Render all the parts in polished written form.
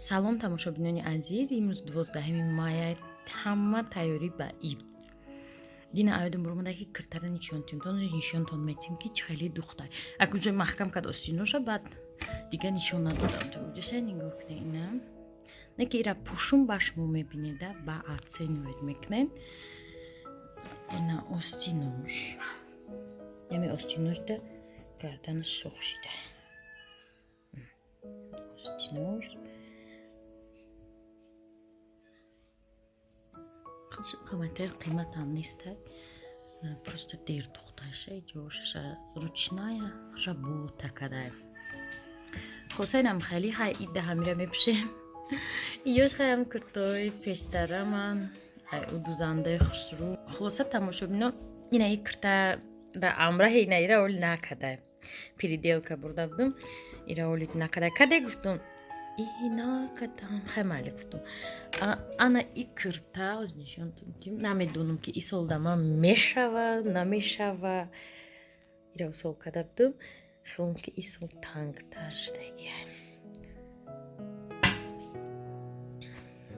салом тамошобинони азиз, имрӯз 12 май ҳама тайёрӣ ба ид. Дина аёдам буромада ки киртара нишонтим нишонтон метим ки чӣ хеле духтар акуҷа маҳкам кад остиноша баъд дига нишон надодам ту уҷаша нигоҳ кунед ина не ки ира пушум башмо мебинеда ба оценивед мекунед ина остинош яме остиношда гарданаш сух шуда остинош қимати қимат ҳам нест просто дер тухташа ҷошаша ручная работа кадай хосайнам хеле хай ида ҳамира мепушем ёш хаям куртои пештараман ай удузандаи хушрӯ хулоса тамошобино инаи киртара амраҳе инаира оли накадай переделка бурда будум ира оли накадай каде гуфтум накадам хемали гуфтум ана и кирта нишонтум намедонам ки и сол дама мешава намешава ира сол када будум хелом ки и сол тангтар шудагиям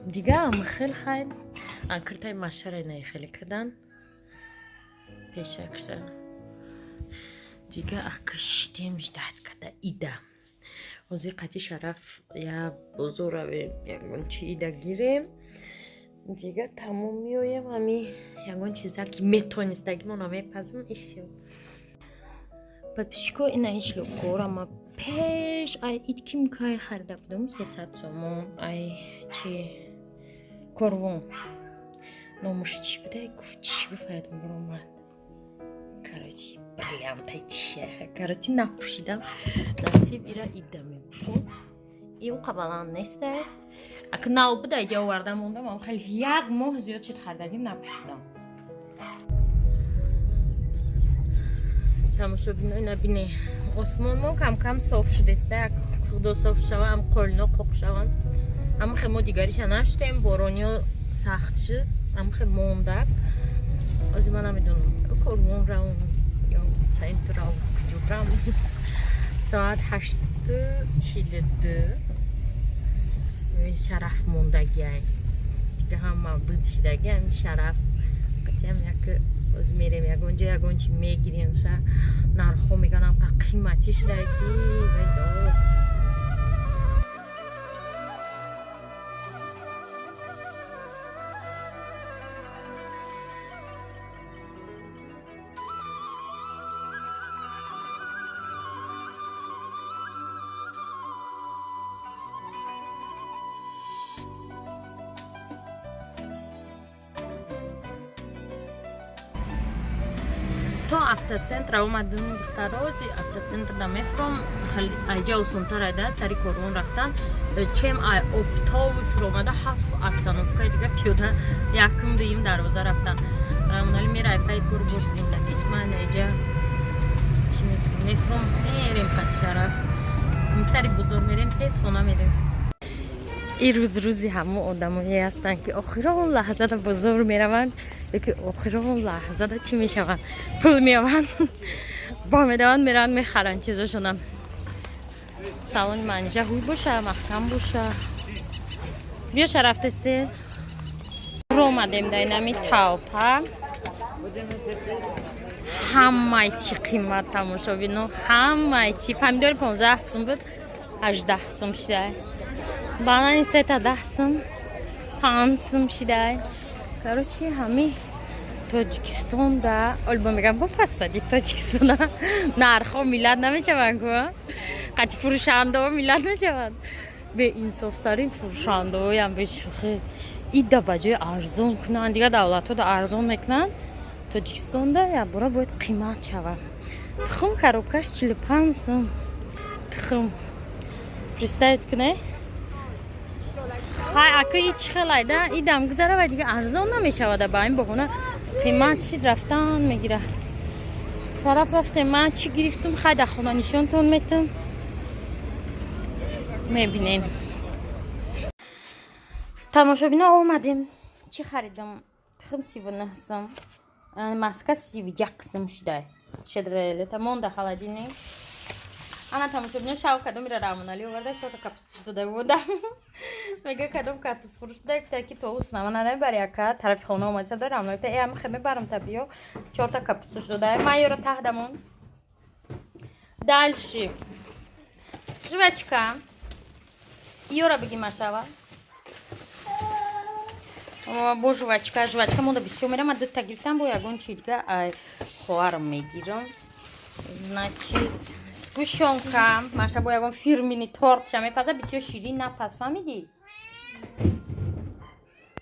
дига ам хел хай киртаи машара инаи хеле кадан пешакша дига акиштем ждат када ида ҳозир қати шараф я бозор равем ягон чи ида гирем дига тамом меоям ҳами ягон чиза ки метонистагимона мепазм и всё подписчико инаи шлӯкорама пеш ай иткимкай харида будум 300 сомон ай чи корвон номуш чи будай гуфт чи гуфаядам буромад короче бриллиантай тишаха короче напушидам насиб ира ида мепушум ил қабалан нестай ака нав будай ҷа оварда мондам ам хеле як моҳ зиёд шуд харидагим напушидам тамошобино набине осмонмо камкам соф шудеста як худо соф шава ам қолино қоқ шаванд ама хе мо дигариша наштем борониё сахт шуд ама хе мондак озир ман намедонам корвон равм ё централ куҷурам соат 8:42 шараф мондагиай дига ҳама буд шидагиам шараф қатиам як оз мерем ягонҷа ягончи мегирем ша нархҳо меганам ка қиматӣ шудаги ведо то автоцентра омадум духтарози автоцентра мефром айҷа осонтар айда сари корвон рафтан чем ай оптови фуромада 7 остановка дига пиёда якум дуюм дарвоза рафтан рамонали мерай пай гурбур зиндагиш ман айҷа чи мефром мерем қати шараф сари бузур мерем тез хона мерем ин рӯз рӯзи ҳамо одамое ҳастанд ки охирон лаҳзада бозор мераванд ёки охирон лаҳзада чӣ мешаванд пул меяванд ба медаванд мераванд мехаранд чизошонам салони манижа ҳуй боша маҳкам боша биё шарафтестед ромадем дар нами талпа ҳамаи чӣ қимат тамошобино ҳамаи чӣ помидори 15 сум буд 18 сум шудай банани сета 10 сум 5 сум шидай короче ҳами тоҷикистонда олбо мегам бо пасади тоҷикистона нархҳо миллат намешаванд ку қати фурӯшандаҳо миллат мешаванд беинсофтарин фурӯшандаҳоям бешӯхӣ ида ба ҷои арзон кунанд дига давлатҳо да арзон мекунанд тоҷикистонда якбора бояд қимат шавад тухм коробкаш 45 сум тухм представить кунед ҳай ака и чӣ хелайда идам гузара ва дига арзон намешавада ба ин баҳона қимат шид рафтан мегира шараф рафтем ман чӣ гирифтум хай дар хона нишонтон метам мебинем тамошобино омадем чӣ харидам тухм 39 сум маска 31 сум шудай шедрелета монда холодильник انا تماشا شاو کدوم میره رامونالی آورده 4 تا کاپوست داده بودم میگه کدوم کاپوست فروش بده تا کی تو اوس نمونه برای که طرف خونه اومد زد رامونالی تا ام خمه برام تا بیو 4 تا کاپوست داده майора тахдамон дальше жвачка Юра беги машава бо жвачка мода бисёр мерам ад та гирифтам бо ягон чидга хоарам мегирам значит гӯшонка маша бо ягон фирмини тортша мепаза бисёр ширин напаз фаҳмидӣ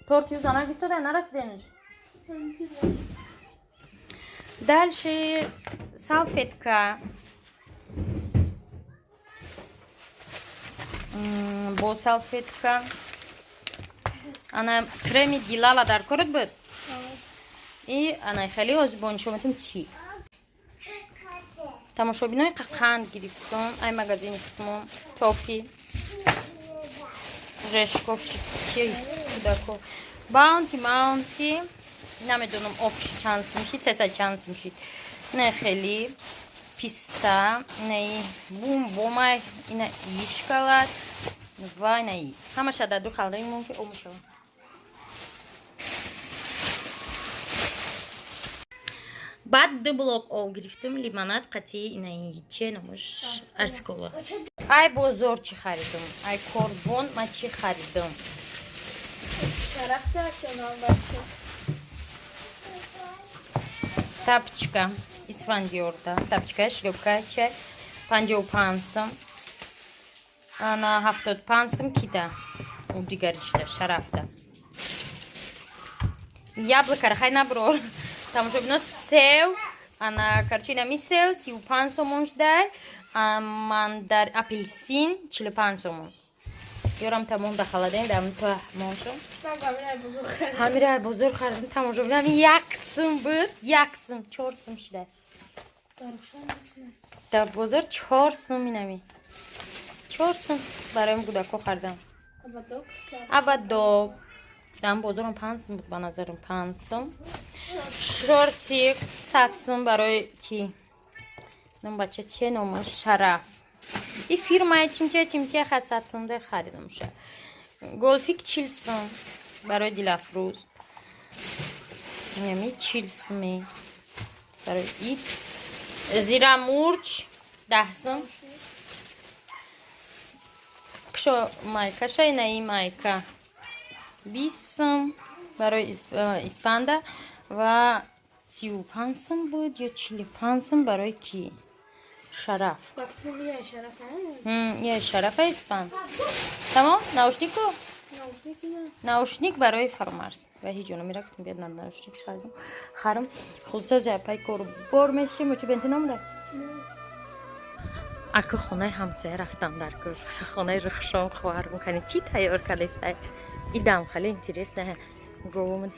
торти зана гистода нарасидениш дальше салфетка бо салфетка ана креми гилала дар корот буд и ана хеле озбоншометум чи тамошобинои қанд гирифтум ай магазини хитмон тофи жешков чи кудако баунти маунти намедонам обши чанс мешид 300 чанс мешид не хели писта не бумбома ина и шоколад ва ина и ҳамаша дар ду халдаи мон ки омӯшава баъд ду блок об гирифтам лимонад қатъи инаи че номаш арскола ай бозор чӣ харидам ай корбон ман чӣ харидам тапочка исфандиёрда тапочка шлёпка чай 55 сом ана 75 сом кида дигаришта шарафта яблоко хай наброр тамошобино сев ана карчина мисев 35 сомон шудай мандар апельсин 45 сомон ёрам тамом да халадем дам то моншо ҳамира бозор хардам тамошобинам 1 сом буд 1 сом 4 сом шудай да бозор 4 сом инами 4 сом бароим кудако хардам абадоб дам бозорам 5 сом буд ба назарам 5 сом шортик 100 сом барои ки нам бача че номаш шараф и фирмаи чимче ха 100 сом да харидам ша голфик 40 сом барои дилафрӯз инами 40 сом барои ит зира мурч 10 сом кшо майка шайнаи майка 20 сом барои испанда ва 35 сом буд ё 45 сом барои ки шараф я шарафа испанд тамом наушнику наушник барои фармарс ва ҳеҷ ҷона мерафтем биёд наушник харам хулса запай кору бор мешем чӣ бентинам да аку хонаи ҳамсоя рафтам дар кор хонаи рухшон хоҳарам кани чӣ тайёр кардестай идам хеле интересно говорим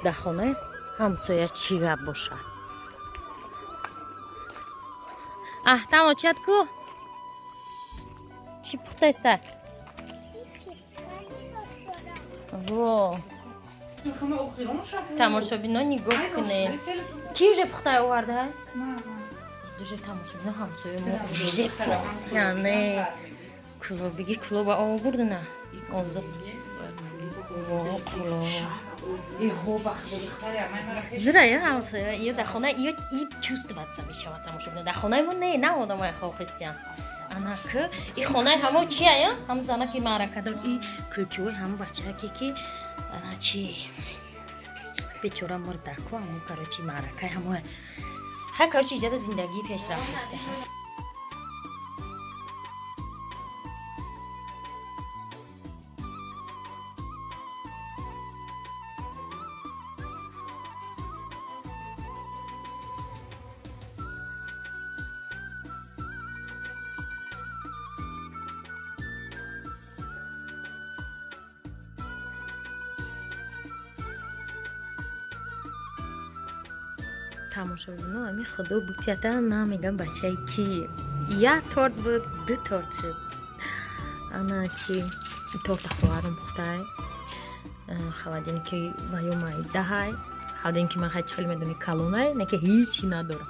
дар хонаи ҳамсоя чӣ гап бошад тамочият ку чӣ пухтаеста во тамошобино нигоҳ кунед ки уже пухтая оварда уже тамошобино ҳамсоя мо уже пухтяне биги кулоба овурдна озоқ зирая ҳамсоя ё дар хона ё и чувствоваться мешавад тамошобино дар хонаи мо не одамои хохисиян ана ки и хонаи ҳамо чия ҳам зана ки маъракадор и кӯчаҳои ҳамо бачаке ки ана чи бечора мурдаку ҳамо карочи маъракаи ҳамо ҳа карочи иҷоди зиндагии пешрафтаста тамошобино ами худо бутята намегам бачаи ки як торт буд 2 торт шуд ана чи торта хоҳарам пухтай халадин ки ваё майдаҳай халадин ки ман ҳеҷ хеле медони калонай не ки ҳечи надора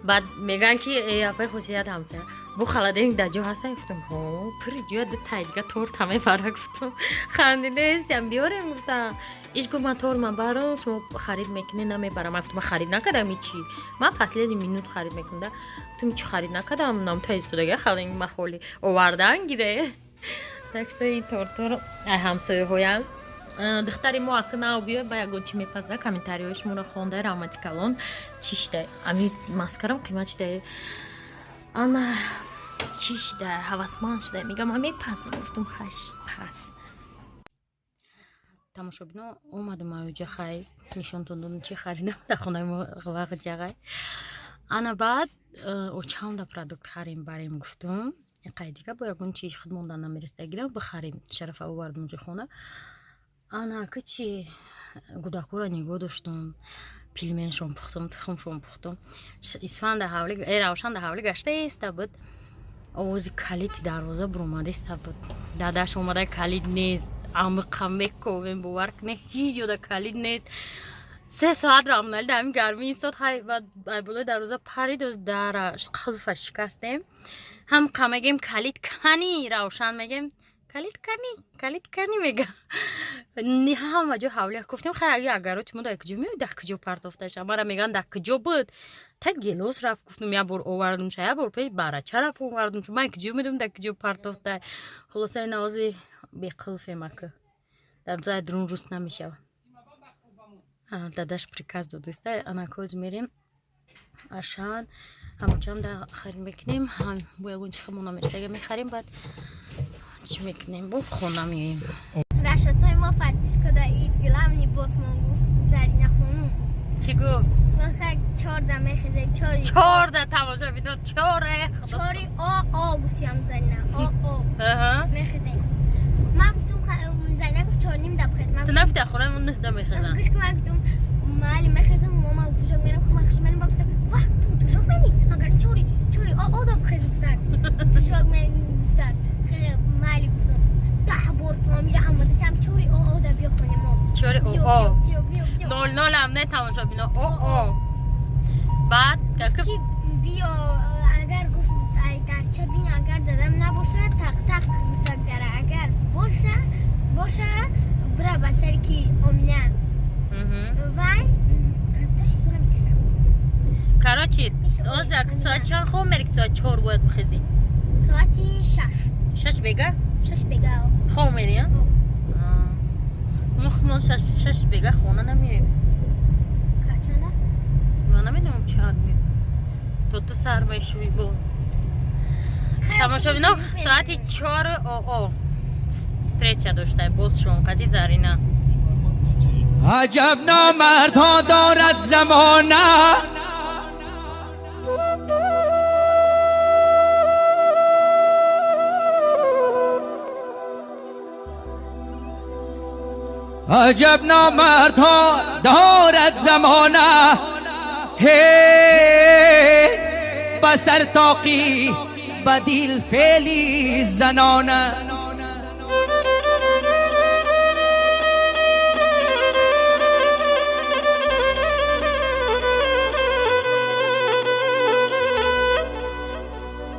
баъд меган ки апай хусусият ҳамсая بو خالدین دجا هست گفتم ها پری جا ده تایدگا تور تمه برا گفتم خندیده استم بیاریم گفتم ایش گفت من تور من برا شما خرید میکنه نمیبرم گفتم من خرید نکردم چی من فصله مینوت خرید میکنم گفتم چی خرید نکردم نام تا استودگا خالدین مخولی آوردن گیره تکسو این تور همسایه هایم دختری ما اصلا ناوبیه با یگون چی میپزه کامنتاریوش مورا خونده راماتیکالون چیشته امی ماسکارم قیمت شده آنا چیشته حواسمان شده میگم من میپزم گفتم خش پس تماشابینا اومدم اوجا خیلی نشون دادم چی خریدم در خونه وقت جگه انا بعد او چند پرودکت خریم بریم گفتم قیدیگه با یگون چی خدموندن نمیرسته گیرم بخریم شرف آوردم اونجا خونه انا که چی گوداکورا نگاه داشتم پیلمنشون پختم تخمشون پختم اسفند حوالی روشن حوالی گشته است بود آوازی کلید دروازه برومده است بود داداش اومده کلید نیست عمق میکنم باور کنه هیچ جوره کلید نیست 3 ساعت رامنال دمی گرمی ایستاد های و بلو دروازه پرید و درش قلفش شکستیم هم میگیم کلید کنی روشن میگیم کلید کنی میگه نه همه جا حوالی گفتیم خیلی اگر چه مدت کجا میاد کجا پرتافتش مرا میگن در کجا بود تا گلوس رفت گفتم یا بر آوردم چه یا بر پیش برا چه رفت آوردم چه من کجا میدم در کجا پرتافته خلاصه نازی به قلف مکه در جای درون روست نمیشه داداش پریکاز دادسته انا کوز میریم اشان همونجام در خرید میکنیم هم باید چه خمونا میرسه میخریم بعد چی میکنیم با خونه میاییم رشتای ما فتش کده اید گلم نی باس من گفت زرینه خونم چی گفت؟ من خیلی 14 میخیزیم 14 تماشا بیداد 4 آ گفتیم زرینه آ میخیزیم من گفتم زرینه گفت 4 نیم دبخید تو نفت خونه من 9 میخیزم کش که من گفتم مالی میخیزم ماما تو جا میرم خب مخش منیم با گفتم واه تو جا منی اگر چوری آ دبخیز گفتن تو جا منیم گفتن خیلی مالی گفتم بار تامیل هم دستم چوری او دا بیا خونه ما چوری او بیا نول نول هم نه تماشا بینا او بعد که بیا اگر گفت اگر چه بین اگر دادم نباشه تق گفت اگر باشه برا بسری کی امنه وای تاش سونا میکشم کراچی آزاک ساعت چند خوب میری که ساعت 4 باید بخیزی ساعتی 6 بگه 6 بگه خوب میری ها؟ ما 6 بگه خونه نمیاییم که چنده؟ من نمیدونم چند میاد تو سرمایه شوی بود تماشا بینا ساعتی 4 او استریچه داشته باز شون قدی زرینه عجب نامردها دارد زمانه عجب نامردها دارد زمانه هی بسر تاقی بدیل فعلی زنانه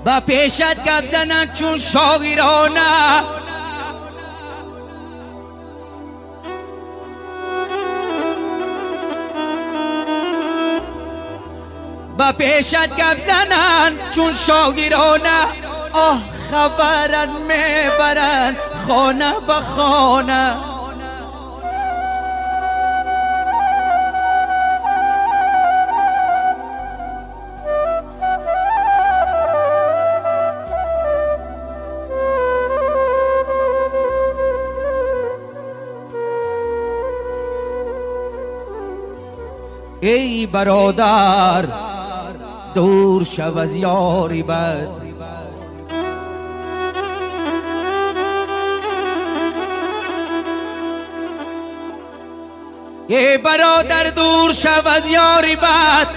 با پیشت گپ زنن چون شاگیرانه با پیشت گپ زنن چون شاگیرانه آه خبرن میبرن خانه به خانه ای برادر دور شو از یاری بد ای برادر دور شو از یاری بد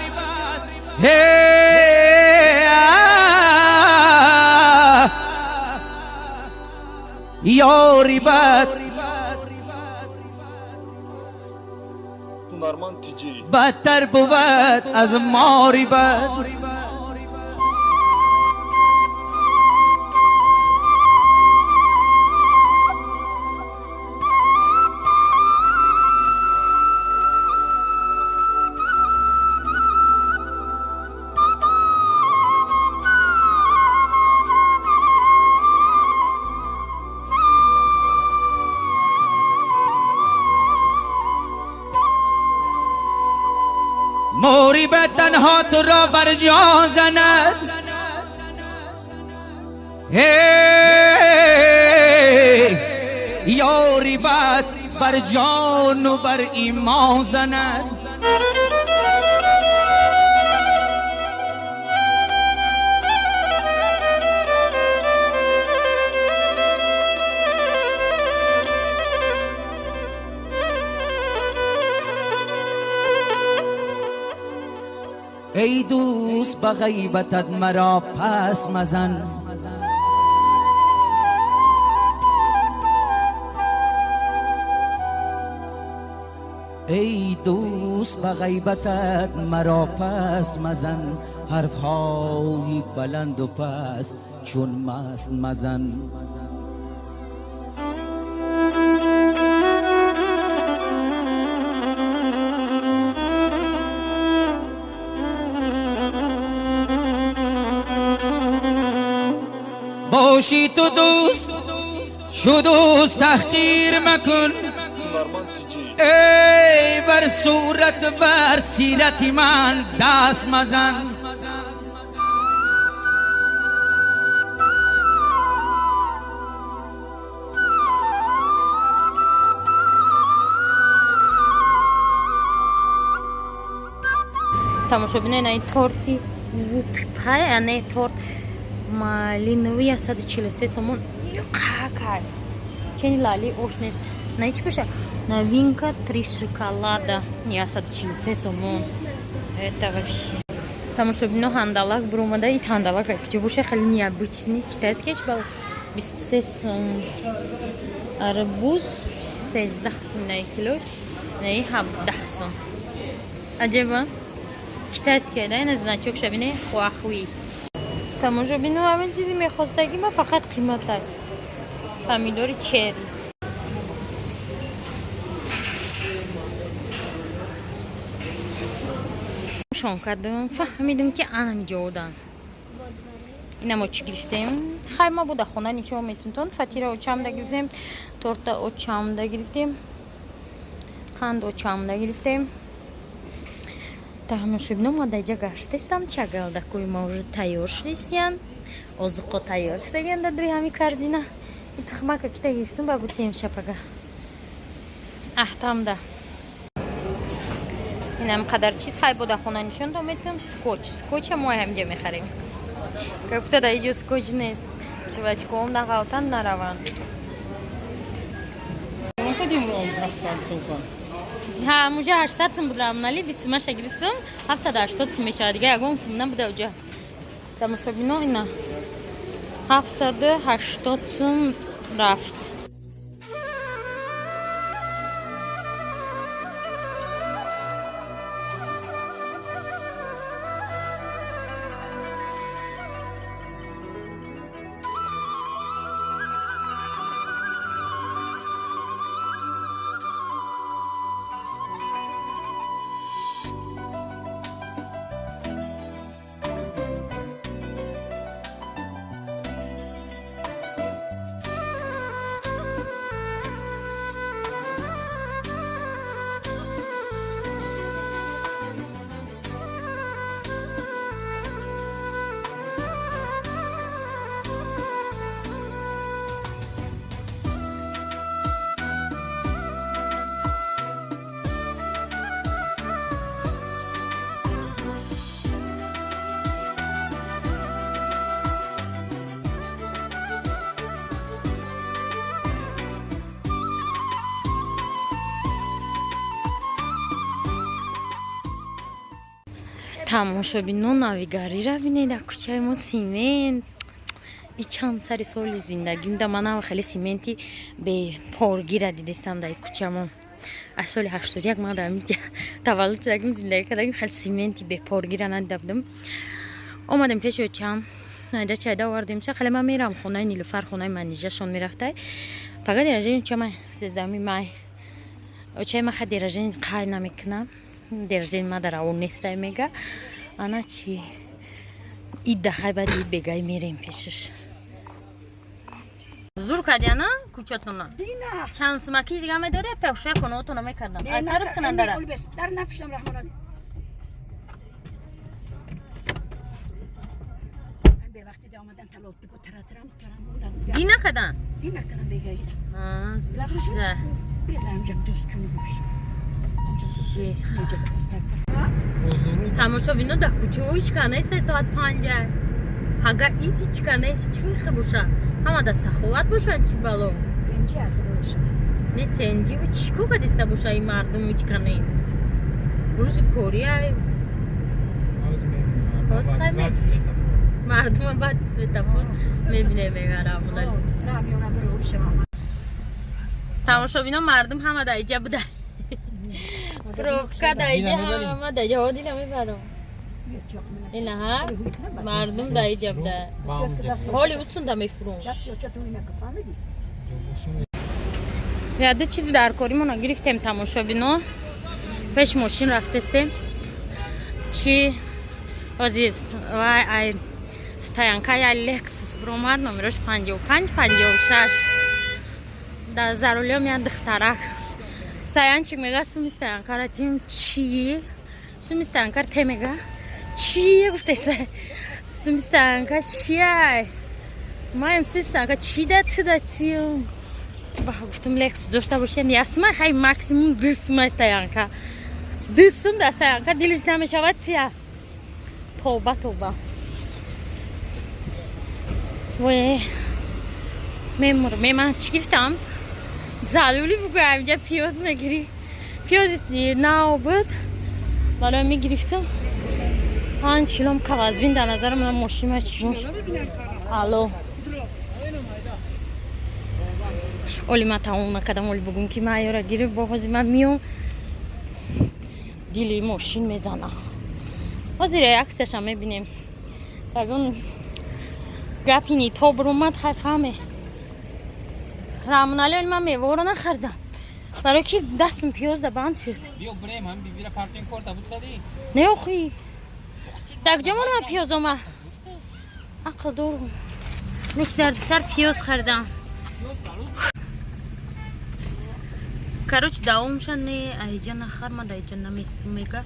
یاری بد بدتر بود از ماری بد موری به تنها تو را بر جا زند یاری بد بر جان و بر ایمان زند ای دوست به غیبتت مرا پس مزن ای دوست به غیبتت مرا پس مزن حرفهای بلند و پس چون مست مزن باشی تو دوست شو دوست تحقیر مکن ای بر صورت بر سیرت من دست مزن тамошобинен ай торти вупипай ане торт малиновый 143 сомон какай чени лали ош нест наич пише новинка 3 шоколада 143 сомон это вообще тамошобино хандалак бромада и хандалак кичи буше хели необычный китайский чбал 23 сом арбуз 16 сом на килош не 17 сом аджеба китайский да не знаю чок шабине хуахуи тамошобино همه چیزی میخواستگی من فقط قیمتک پمیدور چری شون کردم فهمیدم که انم جودن اینم چی گرفتیم خیلی ما بود خونه نیچه میتونم فطیر اوچام دا گرفتیم تورت اوچام دا گرفتیم قند اوچام دا گرفتیم тамошобино ма даҷа гаштестам чагалда кӯи ма уже тайёр шудистиян озуқо тайёр шудаган да дуи ҳами корзина и тухмака кита гирифтум ба бутием шапага аҳтамда инам қадар чиз хай буда хона нишонда метам скотча мо ҳамҷа мехарем какта да иҷо скотч нест чувачкоам да ғалтан нараванд ها موجه 800 сум будам нали 20 ша гирифтам 780 сум мешавад дига ягон сум набуда уҷа тамошобино ина 780 сум рафт тамошобино навигарира бинед дар кӯчаи мо симент и чанд сари соли зиндагимда манам хеле сименти бепоргира дидистам дар кӯча мо аз соли 81 ман дар инҷа таваллуд шудагим зиндагӣ кардагим хеле сименти бепоргира надида будам омадем пеши очам найда чайда овардем ча хеле ман мерам хонаи нилуфар хонаи манижашон мерафтай фақат деражаи очамай 13 май очаи ма хеле деражаи қай намекунам деражаи ма дар авон нестай мега ана чи идда хай бади бегай мерем пешаш зур кадяна кучатуна чанд сумаки дига медоде пешша конотуна мекардам аз сарус кунан дара در نفشم رحمان وقتی ده آمدن تلاطی با ترم موندن دی نکدن دی نکنم بگیرم زه بیرم جم دوست کنی باش تماشا بینو ده کوچه اوی چکنه ایست ساعت 5 هاگا ایدی چکنه ایست چی میخه باشه همه ده سخوات باشن چی بلو بینجی اخی باشم نه تنجی و چیکو قدیسته باشه این مردم چکنه ایست روز کوریا باز خیلی مردم بعد سویتافون میبینه بگرم رامیونه برو شما تماشا بینا مردم همه ده ایجا بوده پروفکا ده ایجا همه ده ایجا ها دیلم میبرم اینه ها مردم ده ایجا بوده حالی اوتسون ده میفروم دست یا چطور اینه که فهمیدی یاده چیزی در کاریمون گرفتیم تماشا بینا پیش ماشین رفتستیم چی عزیز وای стоянка я Lexus бромад номерش 55 56 در زرولیا میان دخترک стоянчик میگه سومی стоянка ратим چی سومی стоянка ته میگه چی گفته سومی стоянка چیه ما سومی стоянка چی دادیم با گفتم لکس داشته باشین یاسما خیلی ماکسیموم 2 стоянка 2 стоянка دلش نمیشود چیه توبه وای من چی گفتم زالولی بگو اینجا پیاز میگیری پیاز ناو بود بالا میگرفتم 5 کیلوم کواز بین در نظر من ماشین چی الو اولی ما تموم نکردم اولی بگم که من یارا گیره بازی من میام دیلی ماشین میزنم بازی ریاکسش هم میبینیم بگم گپینی تا برومد خیلی فهمه رامون علی من میوه رو نخردم برای که دستم پیاز ده بند شد بیو بریم هم بیبیره پارتین کورتا بود دادی نه اخوی دک جمعه من پیاز اومه عقل دارم نیک در سر پیاز خردم کاروچ داومشن نه ایجا نخر ما دا ایجا نمیستم میگه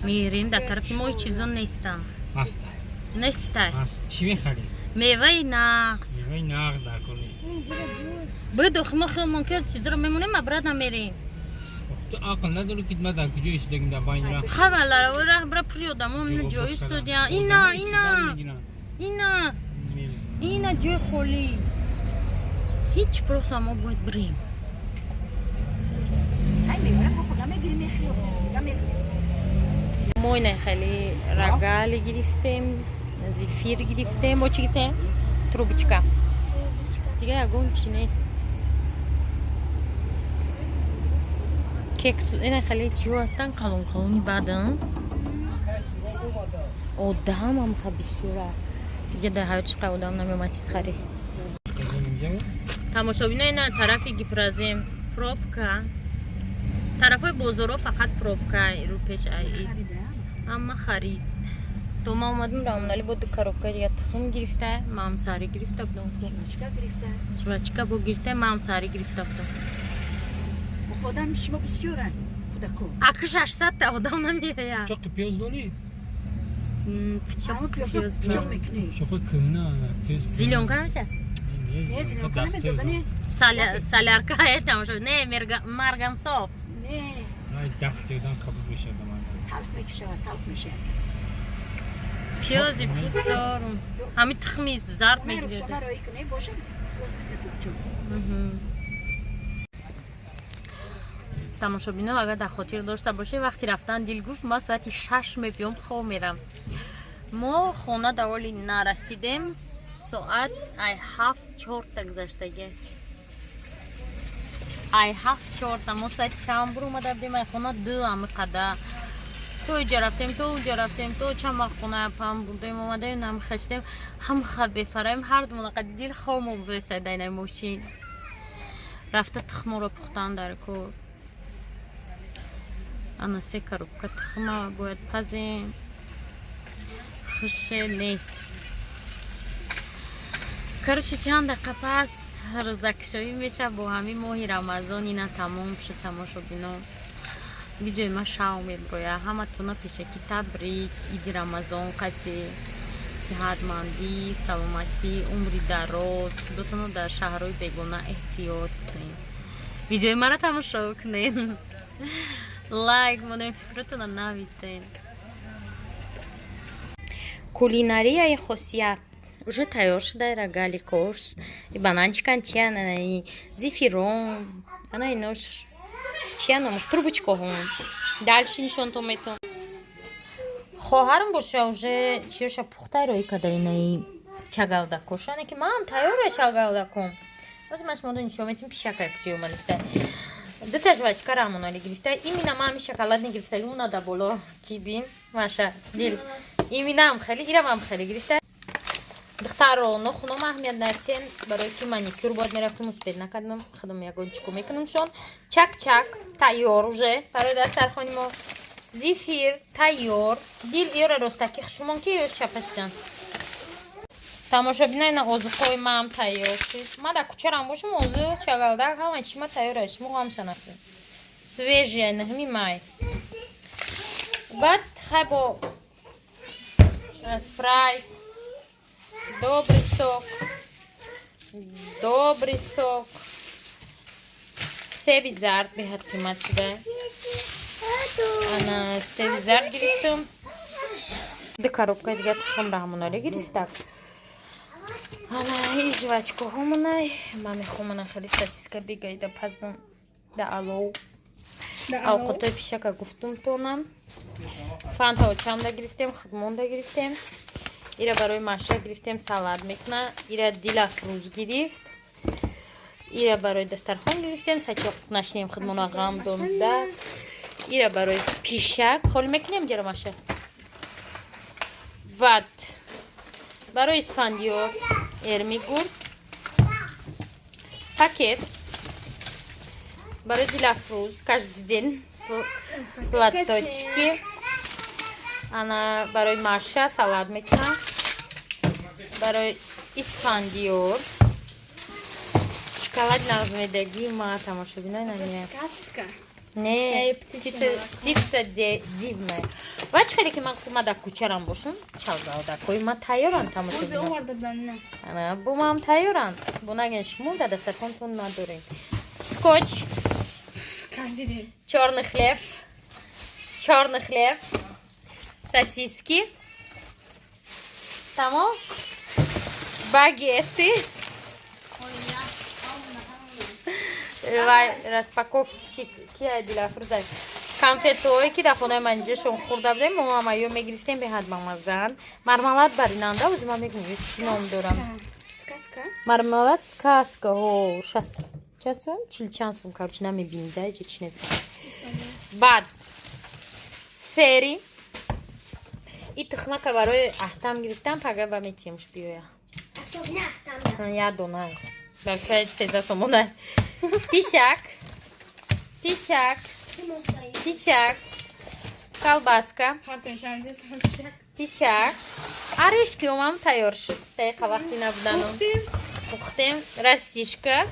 میریم در طرف ما چیزون نیستم نیسته چی میخری؟ میوه نقص میوه نقص در کنی بدو ما خیلی ممکن است چیزا رو میمونیم مبرد نمیریم تو عقل نداری که ما در کجا ایستادیم در باین را خبر رو برای پریودم من جای استودیا اینا جای خولی هیچ پروسا ما باید بریم ما اینه خیلی رگالی گرفتیم زیفیر گرفتیم با چی گرفتیم؟ تروبچکا دیگه اگون چی نیست کیک اینه خیلی چیو هستن قلون بعدن آدم هم خیلی بسیاره دیگه در های چقدر آدم نمیومد چیز خری تماشا بینه اینه طرفی گیپرازیم پروبکا طرف بزرگ فقط پروبکا رو پیش ای اما خرید تو ما اومدیم رامنالی با دو کاروبکا دیگه تخم گرفته ما هم ساری گرفته بودم شبچکا با گرفته ما هم ساری گرفته بودم خودم شما بسیاره خدا کو اکش 800 تا آدم نمیه چاق پیاز داری؟ اما پیاز میکنی شاق کنه زیلون کنم چه؟ نه زیلون کنم میدوزنی سالارکا تماشا نه مرگم صاف نه دستی آدم قبول بشه تلخ میشه پیازی پوست دارم همین تخمی زرد میگیره شما رایی کنی باشه تماشا بینم اگر در خاطر داشته باشه وقتی رفتن دیل گفت ما ساعتی 6 میپیم خواب میرم ما خونه دوالی نرسیدیم ساعت ای 7:04 گذشتگی ای 7:04 ما ساعت چند برو اومده بودیم ای خونه 2 هم قده تو اینجا رفتیم تو چند وقت خونه پام بودیم اومده نم خشتیم هم خواب بفرایم هر دو قد دیل خواب موضوع سیدین موشین رفته تخم رو پختن در کور انا 3 کاروبکا تخم باید پزیم خوش نیست کارچه چند دقیقه پس روزکشوی میشه با همین ماهی رمضان اینا تمام شد تماشا بینم بیجای ما شاو میبرویه همه تونا پیشکی تبریک ایدی رمضان قطعی сиҳатмандӣ, саломатӣ, умри дароз, худотонро дар шаҳрҳои бегона эҳтиёт кунед. видеои маро тамошо кунед, лайк монем, фикротонро нависед. Кулинарияи хосият уже тайёр шуда рогали корж и бананчикан чиан и зефирон ана инош чиан номуш трубочкаҳон дальше нишонтон метон. хоҳарам боша уже чиёша пухтай рои када инаи чагалдакош ана ки ман тайёра чагалдаком озимаш мода нишон метим пишакай куҷои омадиста дута жвачка рамонали гирифта имина ман ми шоколадни гирифта юна да боло ки бин маша дил иминам хеле ирамам хеле гирифта духтаро нохуном аҳамият надиҳем барои ки маникюр бояд мерафтум успед накардам худам ягончико мекунамшон чак чак тайёр уже барои дастархони мо зефир тайёр дил ёра ростаки хушумон ки ёз чапашдан тамошобинай на озуқои маам тайёр шуд мада кучарам бошам озу чагалдак ҳама чима тайёраш муғам шанафи свежия наҳми май баъд хай бо спрайт добрый сок себи зард беҳад шуда ана себи зард гирифтам ду коробка дига тухм раҳмонали гирифтак ана и жвачкаҳомонай ман мехомана хеле сосиска бигайда пазм да алов авқотои пишака гуфтумтонам фантаочамда гирифтем хидмонда гирифтем ира барои маша гирифтем салат мекуна ира дилафруз гирифт ира барои дастархон гирифтем сачоқ нашнем хидмона ғам донда ира барои пишак холӣ мекунем ҷара маша баъд барои испандиёр эрмигурд пакет барои дилафруз каждый день платочки ана барои маша салат мекунам барои испандиёр шоколад лағзмедагӣ ма тамошобинай намеям не птица дивная вач хеле ки ман мада кучарам бошам чалгалдакои ма тайёранд тамошобинай ана бу маам тайёранд бу наген шумо да дастархонтон надорем скотч чёрный хлеб сосиски тамом багеты распаковчик кия дилафрузай конфетҳое ки дар хонаи ман инҷошон хӯрда будем моамайё мегирифтем беҳад бамаззаанд мармалад баринанда ози ман мегӯям чӣ ном дорам мармалад сказка о часом чилчансом короче намебинида иҷо чӣ нависам баъд фери и тухмака барои аҳтам гирифтам пага ба метиемш биёя я дона балки сеза сомона пишак колбаска пишак орешки омам тайёр шуд дақиқа вақти набуданом пухтем растишка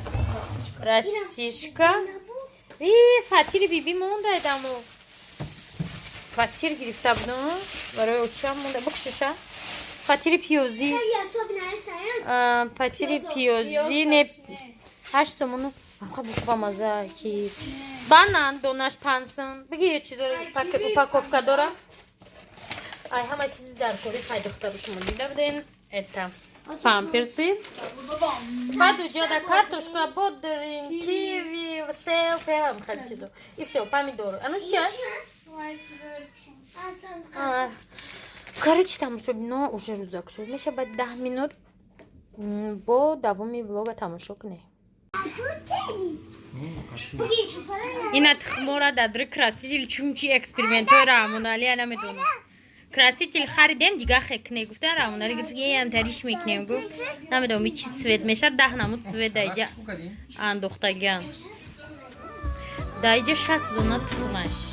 фатири биби монда дамо фатир гирифта будам барои очам монда букшиша фатири пиёзи не 8 сомону ба маза ки банан донаш 5 сом биги ё чизо упаковка дора ай ҳама чизи дар кори хай духтару шумо дида будем это памперси баъд уҷода картошка бодрин киви сел певам хеле чизо и всё помидор ануш чия короче тамошобино уже рӯзак шуд мешавад 10 минут бо давоми влога тамошо кунед ина тухмора дадри краситель чумчи экспериментҳои раҳмонали намедонам краситель харидем дига хекне гуфтан раҳмонали гуфт ям тариш мекунем гуфт намедонам чӣ цвет мешавад 10 намуд цвет даиҷа андохтагиам даиҷа 60 дона тухмаш